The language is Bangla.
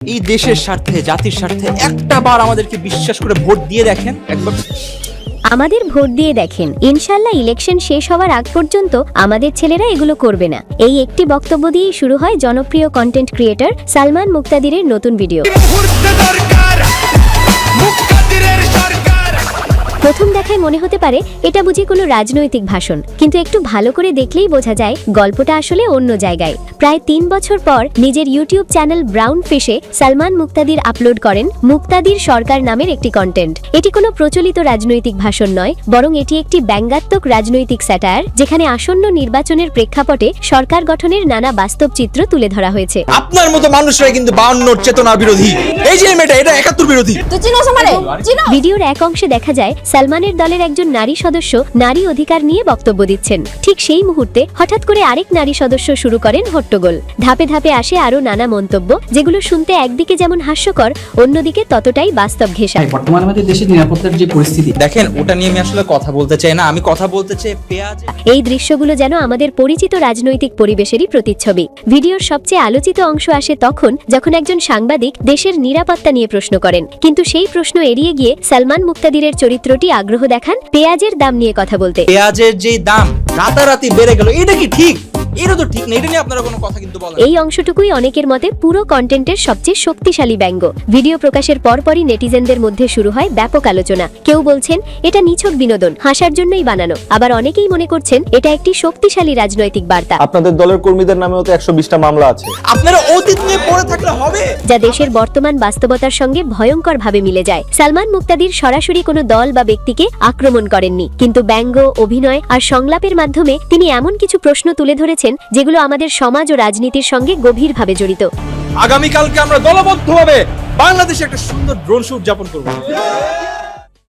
এই দেশের স্বার্থে জাতির স্বার্থে একটা বার আমাদেরকে বিশ্বাস করে ভোট দিয়ে দেখেন একবার। আমাদের ভোট দিয়ে দেখেন, ইনশাল্লাহ ইলেকশন শেষ হওয়ার আগ পর্যন্ত আমাদের ছেলেরা এগুলো করবে না। এই একটি বক্তব্য দিয়েই শুরু হয় জনপ্রিয় কন্টেন্ট ক্রিয়েটর সালমান মুক্তাদিরের নতুন ভিডিও। প্রথম দেখায় মনে হতে পারে এটা বুঝি কোনো রাজনৈতিক ভাষণ, কিন্তু একটু ভালো করে দেখলেই বোঝা যায় গল্পটা আসলে অন্য জায়গায়। প্রায় 3 বছর পর নিজের ইউটিউব চ্যানেল ব্রাউন ফিশে সালমান মুক্তাদির আপলোড করেন মুক্তাদির সরকার নামের একটি কন্টেন্ট। এটি কোনো প্রচলিত রাজনৈতিক ভাষণ নয়, বরং এটি একটি ব্যঙ্গাত্মক রাজনৈতিক স্যাটায়ার, যেখানে আসন্ন নির্বাচনের প্রেক্ষাপটে সরকার গঠনের নানা বাস্তব চিত্র তুলে ধরা হয়েছে। আপনার মতো মানুষরাই কিন্তু 52 চেতনার বিরোধী। এই যে মেয়েটা, এটা 71 বিরোধী। ভিডিওর এক অংশে দেখা যায় সালমানের দলের একজন নারী সদস্য নারী অধিকার নিয়ে বক্তব্য দিচ্ছেন। ঠিক সেই মুহূর্তে হঠাৎ করে আরেক নারী সদস্য শুরু করেন হট্টগোল। ধাপে ধাপে আসে আরো নানা মন্তব্য, যেগুলো শুনতে একদিকে যেমন হাস্যকর, অন্যদিকে ততটাই বাস্তব ঘেঁষা। বর্তমানে আমাদের দেশের নিরাপত্তার যে পরিস্থিতি, দেখেন ওটা নিয়ে আমি আসলে কথা বলতে চাই না, আমি কথা বলতে চাই পেঁয়াজ। এই দৃশ্যগুলো যেন আমাদের পরিচিত রাজনৈতিক পরিবেশেরই প্রতিচ্ছবি। ভিডিওর সবচেয়ে আলোচিত অংশ আসে তখন যখন একজন সাংবাদিক দেশের নিরাপত্তা নিয়ে প্রশ্ন করেন, কিন্তু সেই প্রশ্ন এড়িয়ে গিয়ে সালমান মুক্তাদিরের চরিত্রটি আগ্রহ দেখান পেঁয়াজের দাম নিয়ে কথা বলতে। পেঁয়াজের যে দাম রাতারাতি বেড়ে গেল, এটা কি ঠিক? এটা তো ঠিক না, এটা নিয়ে আপনারা কোনো কথা কিন্তু বলেন। এই অংশটুকুই অনেকের মতে পুরো কন্টেন্টের সবচেয়ে শক্তিশালী ব্যঙ্গ। ভিডিও প্রকাশের পরপরই নেটিজেনদের মধ্যে শুরু হয় ব্যাপক আলোচনা। কেউ বলছেন এটা নিছক বিনোদন, হাসার জন্যই বানানো, আবার অনেকেই মনে করছেন এটা একটি শক্তিশালী রাজনৈতিক বার্তা। আপনাদের দলের কর্মীদের নামেও তো 120টা মামলা আছে। আপনারা অতীত নিয়ে পড়ে থাকলে হবে, যা দেশের বর্তমান বাস্তবতার সঙ্গে ভয়ঙ্করভাবে মিলে যায়। সালমান মুক্তাদির সরাসরি কোনো দল বা ব্যক্তিকে আক্রমণ করেননি, কিন্তু ব্যঙ্গ, অভিনয় আর সংলাপের মাধ্যমে তিনি এমন কিছু প্রশ্ন তুলে ধরেছেন যেগুলো আমাদের সমাজ ও রাজনীতির সঙ্গে গভীরভাবে জড়িত। আগামীকালকে আমরা দলবদ্ধভাবে বাংলাদেশে একটা সুন্দর ড্রোন শো উদযাপন করব।